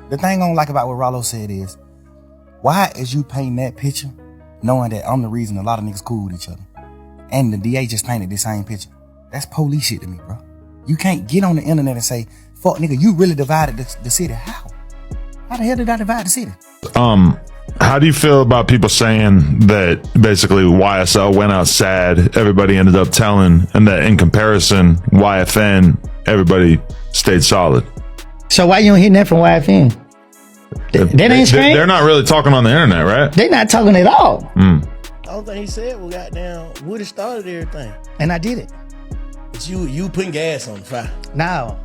The thing I don't like about what Rollo said is, why is you painting that picture knowing that I'm the reason a lot of niggas cool with each other? And the DA just painted the same picture. That's police shit to me, bro. You can't get on the internet and say, fuck nigga, you really divided the city. How? How the hell did I divide the city? How do you feel about people saying that basically YSL went out sad, everybody ended up telling, and that in comparison, YFN, everybody stayed solid? So why you don't hear that from YFN? That ain't strange. They're not really talking on the internet, right? They're not talking at all. The only thing he said was goddamn Woody started everything. And I did it. But you putting gas on the fire. Now,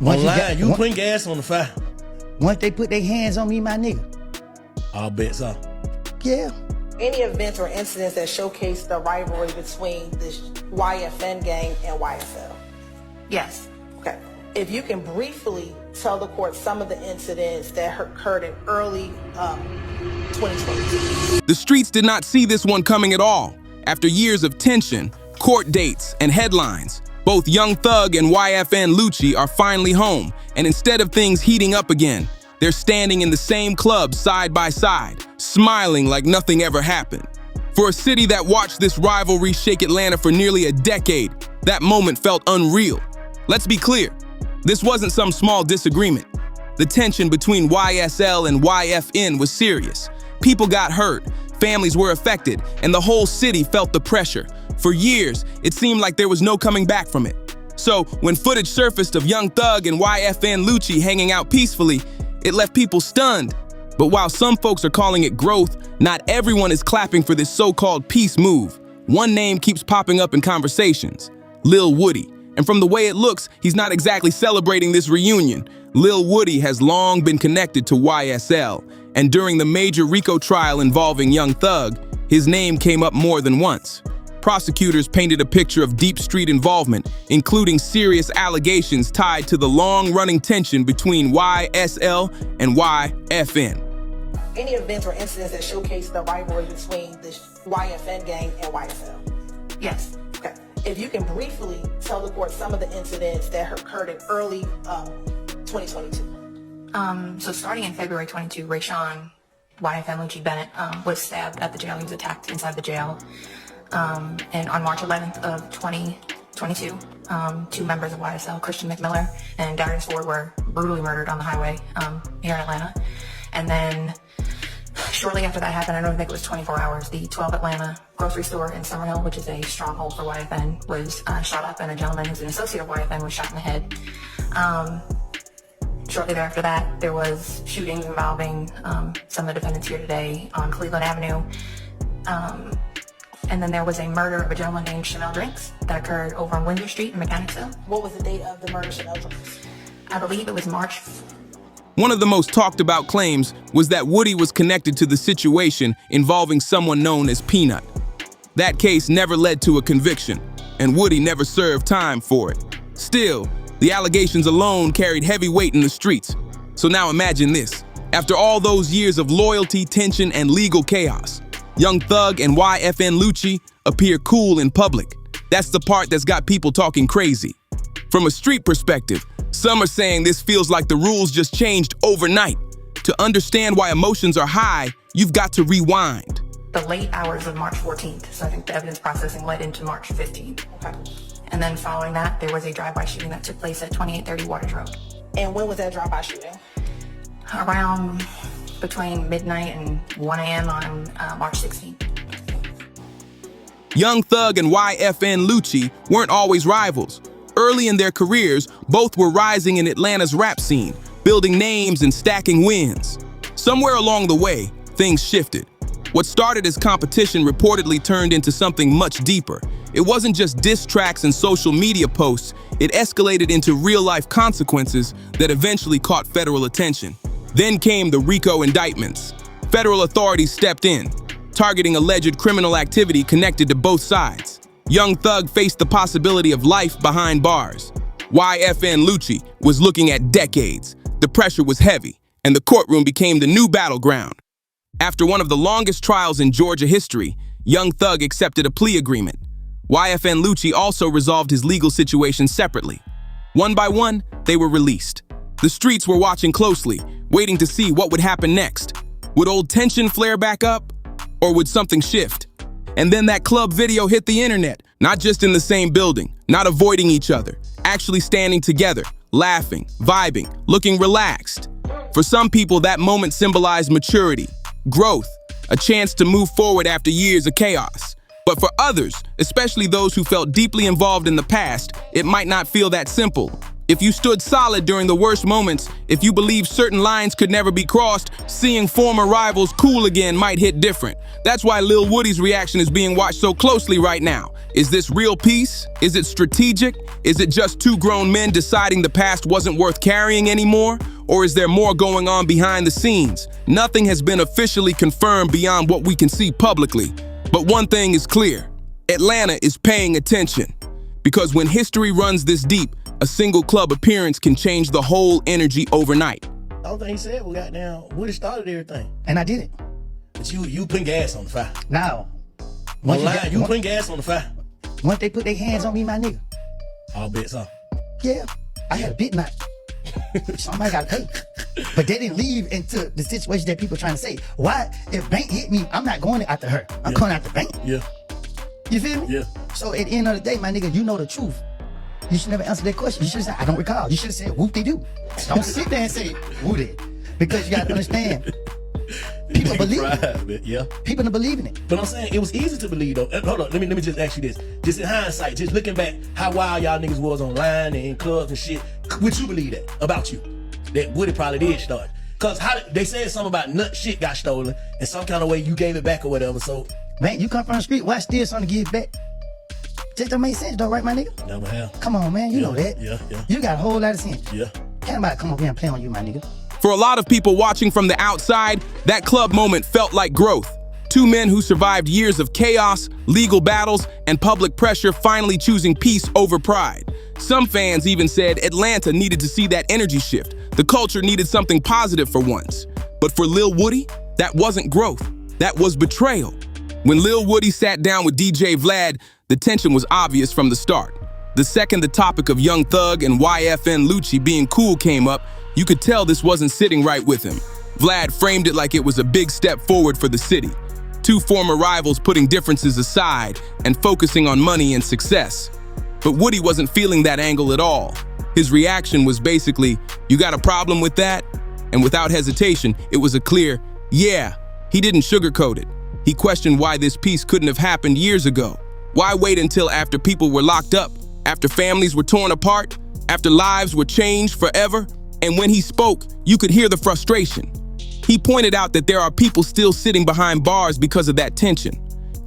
You putting gas on the fire. Once they put their hands on me, my nigga. All bets off. Yeah. Any events or incidents that showcase the rivalry between the YFN gang and YSL? Yes. Okay. If you can briefly tell the court some of the incidents that occurred in early 2022. The streets did not see this one coming at all. After years of tension, court dates, and headlines, both Young Thug and YFN Lucci are finally home, and instead of things heating up again, they're standing in the same club side by side, smiling like nothing ever happened. For a city that watched this rivalry shake Atlanta for nearly a decade, that moment felt unreal. Let's be clear, this wasn't some small disagreement. The tension between YSL and YFN was serious. People got hurt, families were affected, and the whole city felt the pressure. For years, it seemed like there was no coming back from it. So, when footage surfaced of Young Thug and YFN Lucci hanging out peacefully, it left people stunned. But while some folks are calling it growth, not everyone is clapping for this so-called peace move. One name keeps popping up in conversations: Lil Woody. And from the way it looks, he's not exactly celebrating this reunion. Lil Woody has long been connected to YSL, and during the major RICO trial involving Young Thug, his name came up more than once. Prosecutors painted a picture of deep street involvement, including serious allegations tied to the long-running tension between YSL and YFN. Any events or incidents that showcase the rivalry between the YFN gang and YSL? Yes. Okay. If you can briefly tell the court some of the incidents that occurred in early 2022. So starting in February 22, Rayshawn YFN Lucci Bennett was stabbed at the jail. He was attacked inside the jail. And on March 11th of 2022, two members of YSL, Christian McMiller and Darius Ford, were brutally murdered on the highway here in Atlanta. And then shortly after that happened, I don't think it was 24 hours, the 12 Atlanta grocery store in Summerhill, which is a stronghold for YFN, was shot up, and a gentleman who's an associate of YFN was shot in the head. Shortly thereafter that, there was shootings involving some of the defendants here today on Cleveland Avenue. And then there was a murder of a gentleman named Chanel Drinks that occurred over on Windsor Street in Mechanicsville. What was the date of the murder of Chanel Drinks? I believe it was March. One of the most talked about claims was that Woody was connected to the situation involving someone known as Peanut. That case never led to a conviction, and Woody never served time for it. Still, the allegations alone carried heavy weight in the streets. So now imagine this. After all those years of loyalty, tension, and legal chaos, Young Thug and YFN Lucci appear cool in public. That's the part that's got people talking crazy. From a street perspective, some are saying this feels like the rules just changed overnight. To understand why emotions are high, you've got to rewind. The late hours of March 14th, so I think the evidence processing led into March 15th. Okay. And then following that, there was a drive-by shooting that took place at 2830 Waters Road. And when was that drive-by shooting? Around between midnight and 1 a.m. on March 16th. Young Thug and YFN Lucci weren't always rivals. Early in their careers, both were rising in Atlanta's rap scene, building names and stacking wins. Somewhere along the way, things shifted. What started as competition reportedly turned into something much deeper. It wasn't just diss tracks and social media posts, it escalated into real-life consequences that eventually caught federal attention. Then came the RICO indictments. Federal authorities stepped in, targeting alleged criminal activity connected to both sides. Young Thug faced the possibility of life behind bars. YFN Lucci was looking at decades. The pressure was heavy, and the courtroom became the new battleground. After one of the longest trials in Georgia history, Young Thug accepted a plea agreement. YFN Lucci also resolved his legal situation separately. One by one, they were released. The streets were watching closely, waiting to see what would happen next. Would old tension flare back up? Or would something shift? And then that club video hit the internet, not just in the same building, not avoiding each other, actually standing together, laughing, vibing, looking relaxed. For some people, that moment symbolized maturity, growth, a chance to move forward after years of chaos. But for others, especially those who felt deeply involved in the past, it might not feel that simple. If you stood solid during the worst moments, if you believed certain lines could never be crossed, seeing former rivals cool again might hit different. That's why Lil Woody's reaction is being watched so closely right now. Is this real peace? Is it strategic? Is it just two grown men deciding the past wasn't worth carrying anymore? Or is there more going on behind the scenes? Nothing has been officially confirmed beyond what we can see publicly. But one thing is clear: Atlanta is paying attention. Because when history runs this deep, a single club appearance can change the whole energy overnight. I don't think he said, well, goddamn, Woody started everything. And I did it. But you putting gas on the fire. Now, You putting gas on the fire. once they put their hands on me, my nigga. All bets off. Yeah, I had a bit knife. Somebody got to pay. But they didn't leave into the situation that people trying to say. Why? If Bank hit me, I'm not going after her. I'm going after Bank. Yeah. You feel me? Yeah. So at the end of the day, my nigga, you know the truth. You should never answer that question. You should have said, I don't recall. You should have said, whoop-de-doo. Don't sit there and say, whoop-de. Because you got to understand, people believe it. Yeah. People don't believe in it. But I'm saying it was easy to believe though. Hold on, let me just ask you this. Just in hindsight, just looking back, how wild y'all niggas was online and in clubs and shit. Would you believe that about you? That Woody probably did start. Cause they said something about nut shit got stolen and some kind of way you gave it back or whatever. So man, you come from the street, why steal something to give back? Just don't make sense though, right, my nigga? never have. Come on, man, you know that. Yeah. You got a whole lot of sense. Yeah. Can't nobody come up here and play on you, my nigga. For a lot of people watching from the outside, that club moment felt like growth. Two men who survived years of chaos, legal battles, and public pressure finally choosing peace over pride. Some fans even said Atlanta needed to see that energy shift. The culture needed something positive for once. But for Lil Woody, that wasn't growth. That was betrayal. When Lil Woody sat down with DJ Vlad, the tension was obvious from the start. The second the topic of Young Thug and YFN Lucci being cool came up, you could tell this wasn't sitting right with him. Vlad framed it like it was a big step forward for the city. Two former rivals putting differences aside and focusing on money and success. But Woody wasn't feeling that angle at all. His reaction was basically, you got a problem with that? And without hesitation, it was a clear, yeah. He didn't sugarcoat it. He questioned why this piece couldn't have happened years ago. Why wait until after people were locked up, after families were torn apart, after lives were changed forever? And when he spoke, you could hear the frustration. He pointed out that there are people still sitting behind bars because of that tension.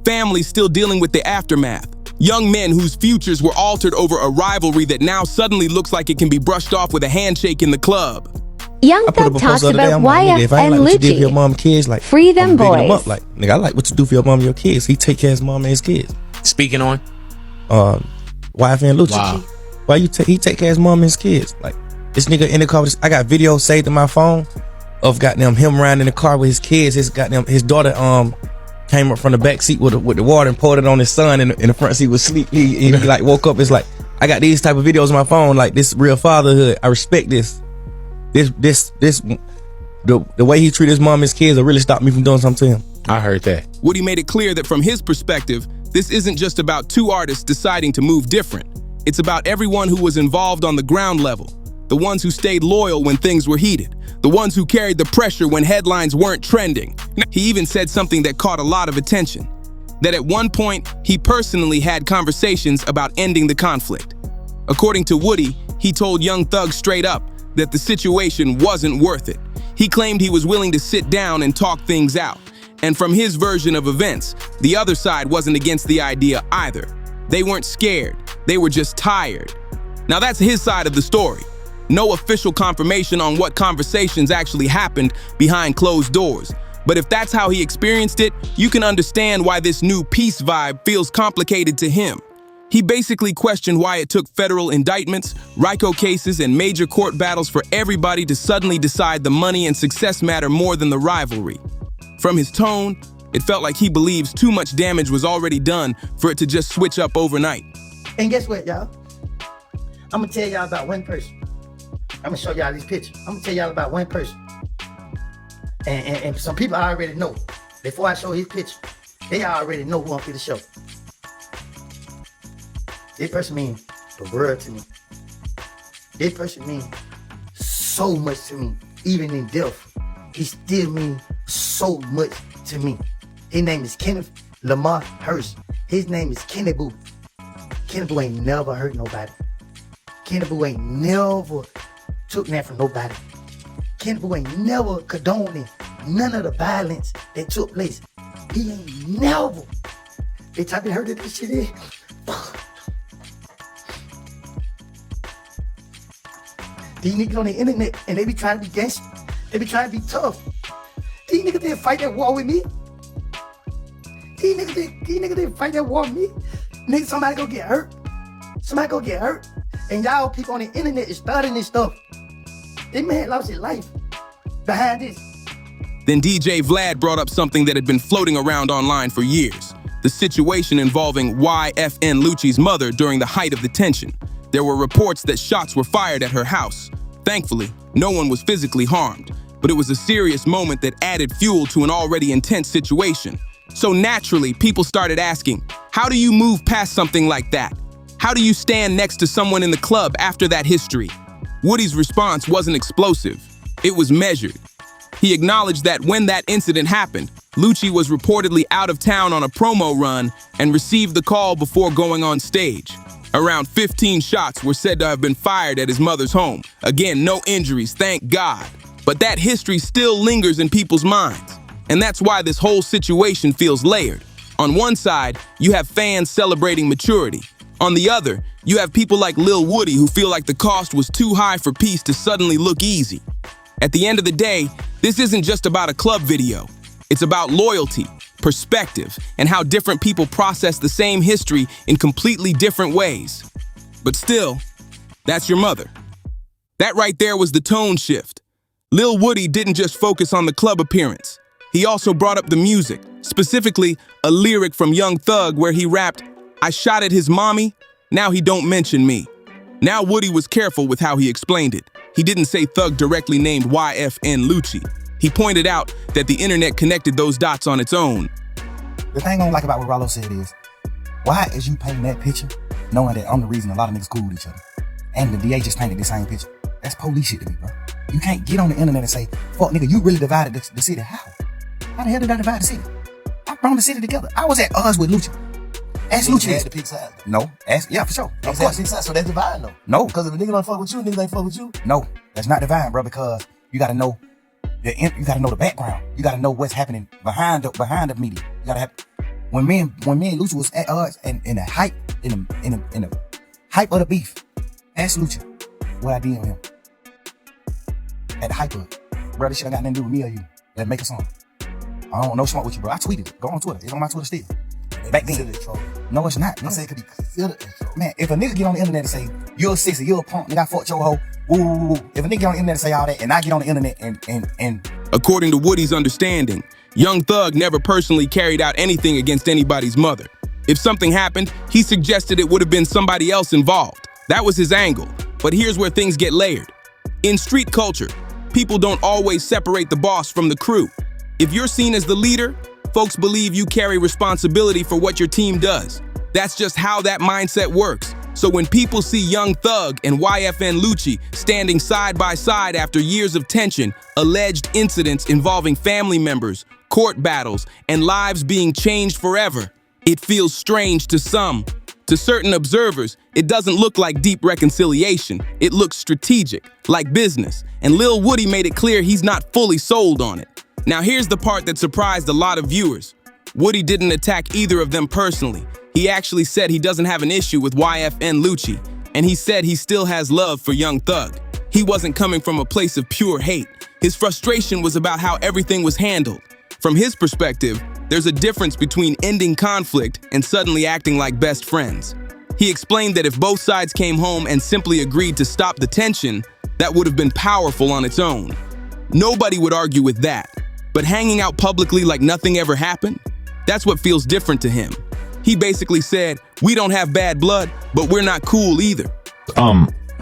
Families still dealing with the aftermath. Young men whose futures were altered over a rivalry that now suddenly looks like it can be brushed off with a handshake in the club. Young Thug talks about YFN Lucci. Your mom kids, like, free them boys. Up, like, nigga, I like what you do for your mom and your kids. He take care of his mom and his kids. Speaking on YFN Lucci. Wow. Why he take care of his mom and his kids? Like, this nigga in the car with I got videos saved in my phone of goddamn him riding in the car with his kids. His daughter came up from the back seat with the water and poured it on his son, and in the front seat was sleep. He like woke up. It's like, I got these type of videos on my phone. Like, this real fatherhood. I respect this. The way he treat his mom and his kids will really stop me from doing something to him. I heard that. Woody made it clear that from his perspective, this isn't just about two artists deciding to move different. It's about everyone who was involved on the ground level. The ones who stayed loyal when things were heated. The ones who carried the pressure when headlines weren't trending. He even said something that caught a lot of attention. That at one point, he personally had conversations about ending the conflict. According to Woody, he told Young Thug straight up that the situation wasn't worth it. He claimed he was willing to sit down and talk things out. And from his version of events, the other side wasn't against the idea either. They weren't scared, they were just tired. Now that's his side of the story. No official confirmation on what conversations actually happened behind closed doors. But if that's how he experienced it, you can understand why this new peace vibe feels complicated to him. He basically questioned why it took federal indictments, RICO cases, and major court battles for everybody to suddenly decide the money and success matter more than the rivalry. From his tone, it felt like he believes too much damage was already done for it to just switch up overnight. And guess what, y'all? I'm gonna tell y'all about one person. I'm gonna show y'all this picture. I'm gonna tell y'all about one person. And some people already know. Before I show his picture, they already know who I'm finna show. This person means the world to me. This person means so much to me. Even in death, he still means so much to me. His name is Kenneth Lamar Hurst. His name is Kenny Boo. Kenny Boo ain't never hurt nobody. Kenny Boo ain't never took that from nobody. Kenny Boo ain't never condoning none of the violence that took place. He ain't never. Bitch, I been hurt this shit is. These niggas on the internet and they be trying to be gangster. They be trying to be tough. These niggas didn't fight that war with me. These niggas didn't fight that war with me. Nigga, somebody go get hurt. Somebody go get hurt. And y'all people on the internet is starting this stuff. This man lost his life behind this. Then DJ Vlad brought up something that had been floating around online for years. The situation involving YFN Lucci's mother during the height of the tension. There were reports that shots were fired at her house. Thankfully, no one was physically harmed, but it was a serious moment that added fuel to an already intense situation. So naturally, people started asking, how do you move past something like that? How do you stand next to someone in the club after that history? Woody's response wasn't explosive. It was measured. He acknowledged that when that incident happened, Lucci was reportedly out of town on a promo run and received the call before going on stage. Around 15 shots were said to have been fired at his mother's home. Again, no injuries, thank God. But that history still lingers in people's minds. And that's why this whole situation feels layered. On one side, you have fans celebrating maturity. On the other, you have people like Lil Woody who feel like the cost was too high for peace to suddenly look easy. At the end of the day, this isn't just about a club video. It's about loyalty, perspective, and how different people process the same history in completely different ways. But still, that's your mother. That right there was the tone shift. Lil Woody didn't just focus on the club appearance. He also brought up the music, specifically a lyric from Young Thug where he rapped, "I shot at his mommy, now he don't mention me." Now Woody was careful with how he explained it. He didn't say Thug directly named YFN Lucci. He pointed out that the internet connected those dots on its own. The thing I don't like about what Rollo said is, why is you painting that picture knowing that I'm the reason a lot of niggas cool with each other? And the DA just painted the same picture. That's police shit to me, bro. You can't get on the internet and say, fuck nigga, you really divided the city. How? How the hell did I divide the city? I brought the city together. I was at odds with Lucci. Ask Lucci. Ask the pig side. No. Yeah, for sure. Of course. So that's dividing though. No. Because if a nigga don't fuck with you, niggas ain't fuck with you. No, that's not dividing, bro, because you gotta know the background. You gotta know what's happening behind the media. You gotta have, when me and Lucci was at odds and in the hype of the beef, ask Lucci what I did with him. At the hype of it. Bro, this shit ain't got nothing to do with me or you. Let's make a song. I don't know smoke with you, bro. I tweeted it. Go on Twitter. It's on my Twitter still. Back then. No, it's not. I say it could be considered intro. Man, if a nigga get on the internet and say, you're a sissy, you're a punk, nigga, I fucked your hoe, woo, woo, woo. If a nigga get on the internet and say all that, and I get on the internet and According to Woody's understanding, Young Thug never personally carried out anything against anybody's mother. If something happened, he suggested it would have been somebody else involved. That was his angle. But here's where things get layered. In street culture, people don't always separate the boss from the crew. If you're seen as the leader, folks believe you carry responsibility for what your team does. That's just how that mindset works. So when people see Young Thug and YFN Lucci standing side by side after years of tension, alleged incidents involving family members, court battles, and lives being changed forever, it feels strange to some. To certain observers, it doesn't look like deep reconciliation. It looks strategic, like business. And Lil Woody made it clear he's not fully sold on it. Now here's the part that surprised a lot of viewers. Woody didn't attack either of them personally. He actually said he doesn't have an issue with YFN Lucci, and he said he still has love for Young Thug. He wasn't coming from a place of pure hate. His frustration was about how everything was handled. From his perspective, there's a difference between ending conflict and suddenly acting like best friends. He explained that if both sides came home and simply agreed to stop the tension, that would have been powerful on its own. Nobody would argue with that. But hanging out publicly like nothing ever happened, that's what feels different to him. He basically said, we don't have bad blood, but we're not cool either.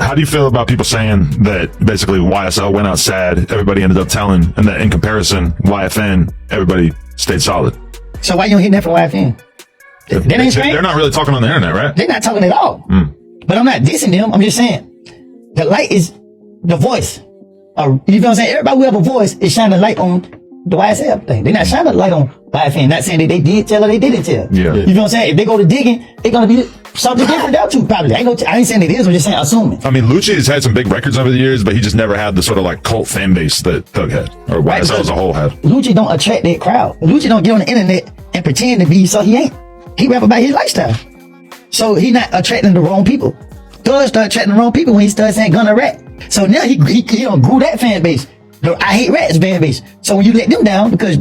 How do you feel about people saying that basically YSL went out sad, everybody ended up telling, and that in comparison, YFN, everybody stayed solid? So why you don't hit that for YFN? They're not really talking on the internet, right? They're not talking at all. But I'm not dissing them. I'm just saying the light is the voice. You know what I'm saying? Everybody who have a voice is shining a light on the YSL thing. They're not shining a light on YFN. Not saying that they did tell or they didn't tell. Yeah. You know what I'm saying? If they go to digging, they're gonna be something different there too, probably. I ain't saying it is, I'm just saying assuming. I mean, Lucci has had some big records over the years, but he just never had the sort of like cult fan base that Thug had, or YSL as a whole had. Lucci don't attract that crowd. Lucci don't get on the internet and pretend to be, so he ain't. He rap about his lifestyle. So he not attracting the wrong people. Thug start attracting the wrong people when he started saying gonna rat. So now he don't grew that fan base. The I hate rats fan base. So when you let them down, because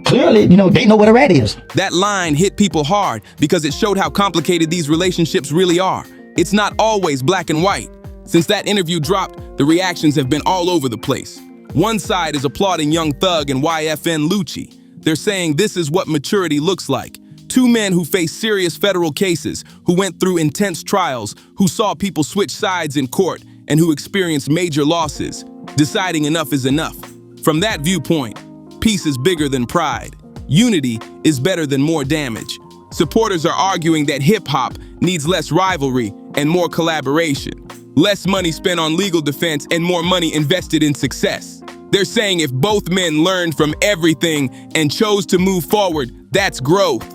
clearly, you know, they know what a rat is. That line hit people hard because it showed how complicated these relationships really are. It's not always black and white. Since that interview dropped, the reactions have been all over the place. One side is applauding young Thug and YFN Lucci. They're saying this is what maturity looks like. Two men who faced serious federal cases, who went through intense trials, who saw people switch sides in court, and who experienced major losses, deciding enough is enough. From that viewpoint, peace is bigger than pride. Unity is better than more damage. Supporters are arguing that hip-hop needs less rivalry and more collaboration, less money spent on legal defense and more money invested in success. They're saying if both men learned from everything and chose to move forward, that's growth.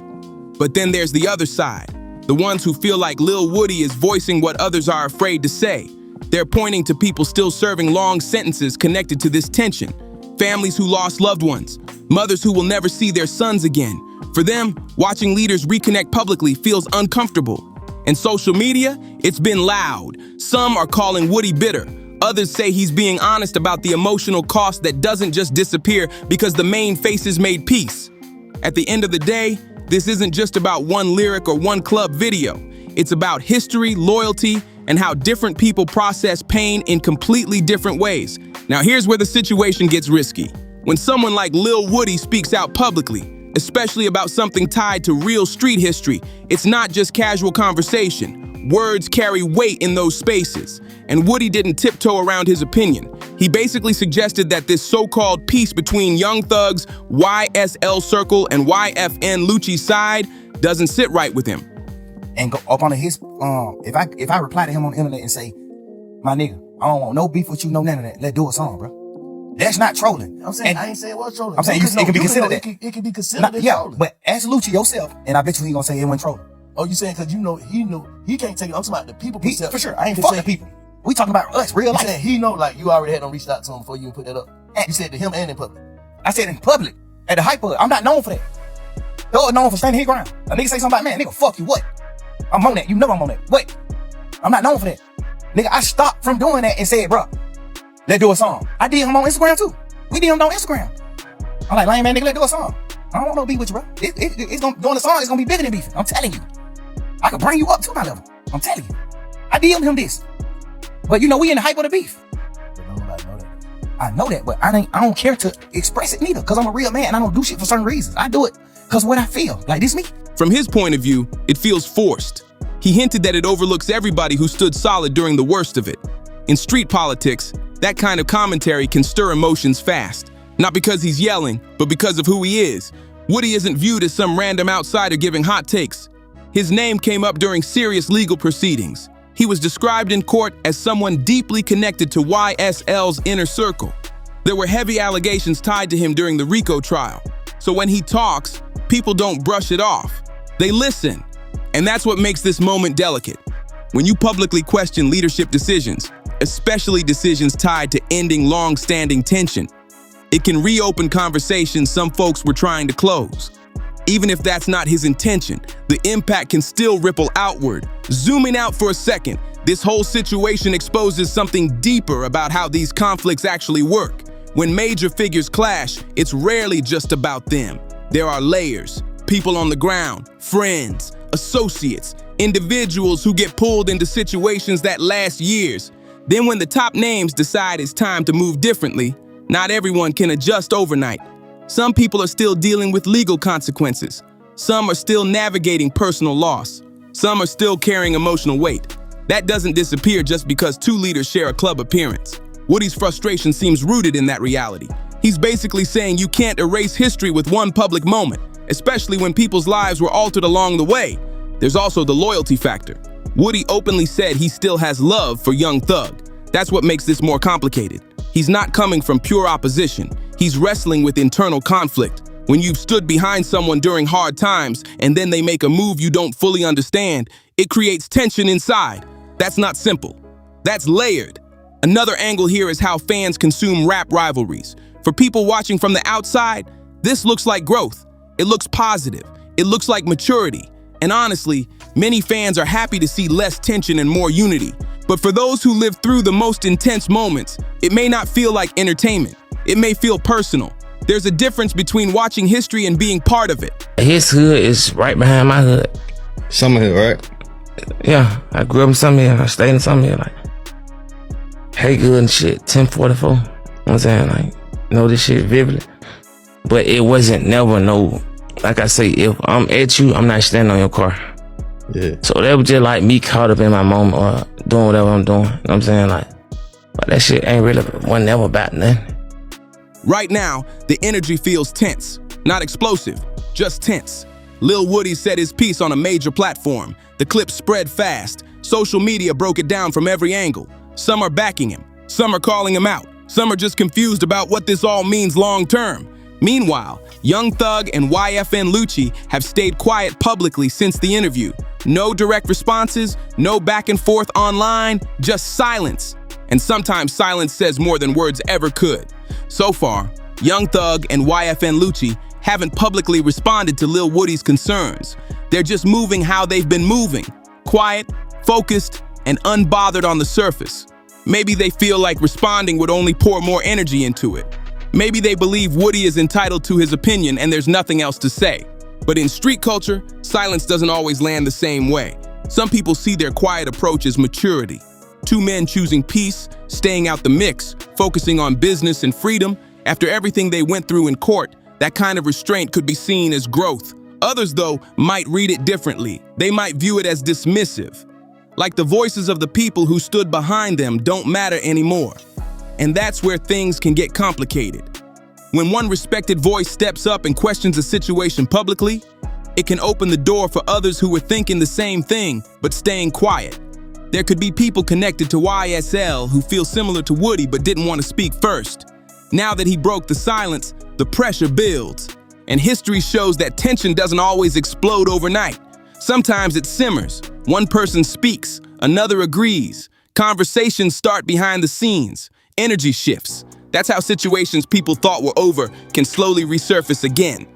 But then there's the other side, the ones who feel like Lil Woody is voicing what others are afraid to say. They're pointing to people still serving long sentences connected to this tension. Families who lost loved ones, mothers who will never see their sons again. For them, watching leaders reconnect publicly feels uncomfortable. And social media, it's been loud. Some are calling Woody bitter. Others say he's being honest about the emotional cost that doesn't just disappear because the main faces made peace. At the end of the day, this isn't just about one lyric or one club video. It's about history, loyalty, and how different people process pain in completely different ways. Now here's where the situation gets risky. When someone like Lil Woody speaks out publicly, especially about something tied to real street history, it's not just casual conversation. Words carry weight in those spaces. And Woody didn't tiptoe around his opinion. He basically suggested that this so-called peace between Young Thug's YSL circle and YFN Lucci's side doesn't sit right with him. And go up on his, if I reply to him on the internet and say, my nigga, I don't want no beef with you, no none of that. Let's do a song, bro. That's not trolling. I'm saying, I ain't saying what's trolling. I'm saying it can be considered that. It can be considered as yeah, trolling. but ask Lucci yourself, and I bet you he gonna say it wasn't trolling. Oh, you saying because you know he can't take it. I'm talking about the people. For sure, I ain't fucking people. We talking about us, real life. He know, like, you already had them reached out to him before you put that up. You said to him and in public. I said in public, at the hype of it. I'm not known for that. Thug known for standing his ground. A nigga say something about, man, nigga, fuck you, what? I'm on that. You know I'm on that. What? I'm not known for that. Nigga, I stopped from doing that and said, bro, let's do a song. I did him on Instagram too. We did him on Instagram. I'm like, lame man, nigga, let's do a song. I don't want no beef with you, bro. It's gonna, doing the song, it's gonna be bigger than beef. I'm telling you. I can bring you up to my level. I'm telling you. I DM'd him this. But you know, we in the hype of the beef. I know that, but I don't care to express it neither, because I'm a real man and I don't do shit for certain reasons. I do it because what I feel. Like, this me. From his point of view, it feels forced. He hinted that it overlooks everybody who stood solid during the worst of it. In street politics, that kind of commentary can stir emotions fast. Not because he's yelling, but because of who he is. Woody isn't viewed as some random outsider giving hot takes. His name came up during serious legal proceedings. He was described in court as someone deeply connected to YSL's inner circle. There were heavy allegations tied to him during the RICO trial. So when he talks, people don't brush it off. They listen. And that's what makes this moment delicate. When you publicly question leadership decisions, especially decisions tied to ending long-standing tension, it can reopen conversations some folks were trying to close. Even if that's not his intention, the impact can still ripple outward. Zooming out for a second, this whole situation exposes something deeper about how these conflicts actually work. When major figures clash, it's rarely just about them. There are layers, people on the ground, friends, associates, individuals who get pulled into situations that last years. Then when the top names decide it's time to move differently, not everyone can adjust overnight. Some people are still dealing with legal consequences. Some are still navigating personal loss. Some are still carrying emotional weight. That doesn't disappear just because two leaders share a club appearance. Woody's frustration seems rooted in that reality. He's basically saying you can't erase history with one public moment, especially when people's lives were altered along the way. There's also the loyalty factor. Woody openly said he still has love for Young Thug. That's what makes this more complicated. He's not coming from pure opposition. He's wrestling with internal conflict. When you've stood behind someone during hard times and then they make a move you don't fully understand, it creates tension inside. That's not simple. That's layered. Another angle here is how fans consume rap rivalries. For people watching from the outside, this looks like growth. It looks positive. It looks like maturity. And honestly, many fans are happy to see less tension and more unity. But for those who live through the most intense moments, it may not feel like entertainment. It may feel personal. There's a difference between watching history and being part of it. His hood is right behind my hood. Summerhill, right? Yeah, I grew up in Summerhill. I stayed in Summerhill, like, hey, good and shit, 1044. You know what I'm saying? Like, know this shit vividly. But it wasn't never no, like I say, if I'm at you, I'm not standing on your car. Yeah. So that was just like me caught up in my moment or doing whatever I'm doing. You know what I'm saying? Like, but that shit ain't really, wasn't never about nothing. Right now, the energy feels tense. Not explosive, just tense. Lil Woody said his piece on a major platform. The clip spread fast. Social media broke it down from every angle. Some are backing him. Some are calling him out. Some are just confused about what this all means long term. Meanwhile, Young Thug and YFN Lucci have stayed quiet publicly since the interview. No direct responses, no back and forth online, just silence. And sometimes silence says more than words ever could. So far, Young Thug and YFN Lucci haven't publicly responded to Lil Woody's concerns. They're just moving how they've been moving, quiet, focused, and unbothered on the surface. Maybe they feel like responding would only pour more energy into it. Maybe they believe Woody is entitled to his opinion and there's nothing else to say. But in street culture, silence doesn't always land the same way. Some people see their quiet approach as maturity. Two men choosing peace, staying out the mix, focusing on business and freedom. After everything they went through in court, that kind of restraint could be seen as growth. Others, though, might read it differently. They might view it as dismissive. Like the voices of the people who stood behind them don't matter anymore. And that's where things can get complicated. When one respected voice steps up and questions a situation publicly, it can open the door for others who were thinking the same thing, but staying quiet. There could be people connected to YSL who feel similar to Woody but didn't want to speak first. Now that he broke the silence, the pressure builds. And history shows that tension doesn't always explode overnight. Sometimes it simmers. One person speaks, another agrees. Conversations start behind the scenes. Energy shifts. That's how situations people thought were over can slowly resurface again.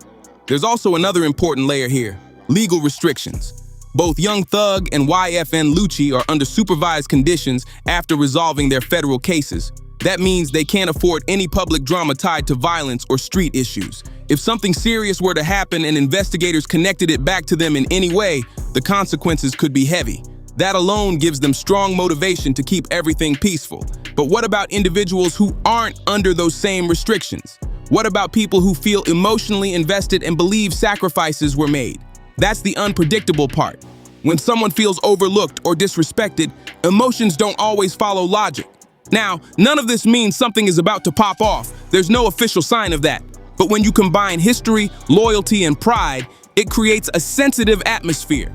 There's also another important layer here: legal restrictions. Both Young Thug and YFN Lucci are under supervised conditions after resolving their federal cases. That means they can't afford any public drama tied to violence or street issues. If something serious were to happen and investigators connected it back to them in any way, the consequences could be heavy. That alone gives them strong motivation to keep everything peaceful. But what about individuals who aren't under those same restrictions? What about people who feel emotionally invested and believe sacrifices were made? That's the unpredictable part. When someone feels overlooked or disrespected, emotions don't always follow logic. Now, none of this means something is about to pop off. There's no official sign of that. But when you combine history, loyalty, and pride, it creates a sensitive atmosphere.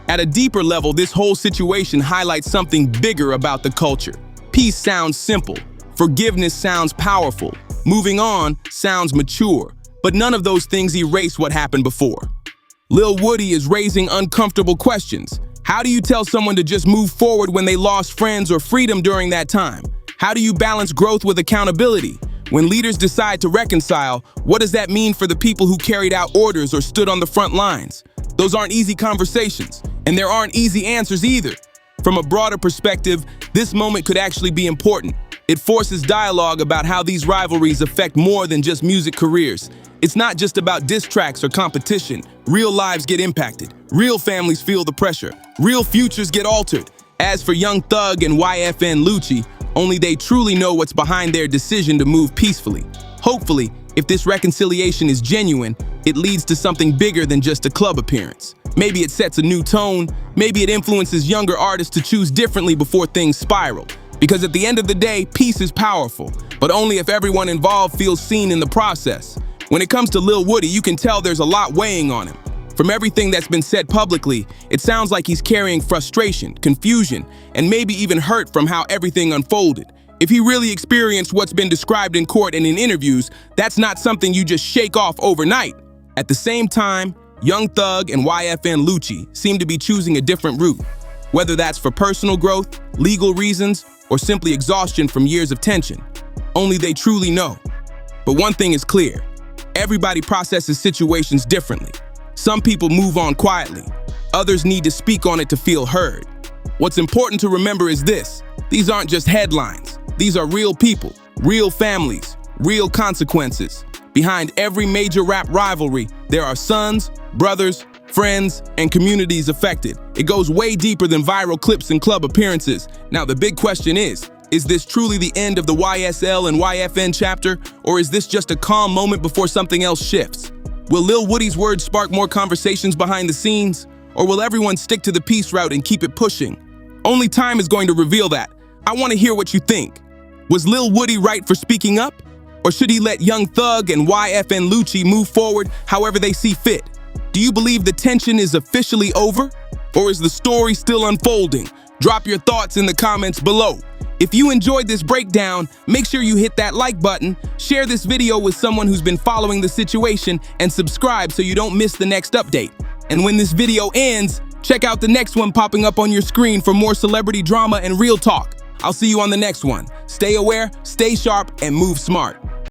At a deeper level, this whole situation highlights something bigger about the culture. Peace sounds simple. Forgiveness sounds powerful. Moving on sounds mature. But none of those things erase what happened before. Lil Woody is raising uncomfortable questions. How do you tell someone to just move forward when they lost friends or freedom during that time? How do you balance growth with accountability? When leaders decide to reconcile, what does that mean for the people who carried out orders or stood on the front lines? Those aren't easy conversations, and there aren't easy answers either. From a broader perspective, this moment could actually be important. It forces dialogue about how these rivalries affect more than just music careers. It's not just about diss tracks or competition. Real lives get impacted. Real families feel the pressure. Real futures get altered. As for Young Thug and YFN Lucci, only they truly know what's behind their decision to move peacefully. Hopefully, if this reconciliation is genuine, it leads to something bigger than just a club appearance. Maybe it sets a new tone. Maybe it influences younger artists to choose differently before things spiral. Because at the end of the day, peace is powerful, but only if everyone involved feels seen in the process. When it comes to Lil Woody, you can tell there's a lot weighing on him. From everything that's been said publicly, it sounds like he's carrying frustration, confusion, and maybe even hurt from how everything unfolded. If he really experienced what's been described in court and in interviews, that's not something you just shake off overnight. At the same time, Young Thug and YFN Lucci seem to be choosing a different route. Whether that's for personal growth, legal reasons, or simply exhaustion from years of tension, only they truly know. But one thing is clear, everybody processes situations differently. Some people move on quietly, others need to speak on it to feel heard. What's important to remember is this, these aren't just headlines. These are real people, real families, real consequences. Behind every major rap rivalry, there are sons, brothers, friends, and communities affected. It goes way deeper than viral clips and club appearances. Now the big question is this truly the end of the YSL and YFN chapter, or is this just a calm moment before something else shifts? Will Lil Woody's words spark more conversations behind the scenes, or will everyone stick to the peace route and keep it pushing? Only time is going to reveal that. I want to hear what you think. Was Lil Woody right for speaking up? Or should he let Young Thug and YFN Lucci move forward however they see fit? Do you believe the tension is officially over? Or is the story still unfolding? Drop your thoughts in the comments below. If you enjoyed this breakdown, make sure you hit that like button, share this video with someone who's been following the situation, and subscribe so you don't miss the next update. And when this video ends, check out the next one popping up on your screen for more celebrity drama and real talk. I'll see you on the next one. Stay aware, stay sharp, and move smart.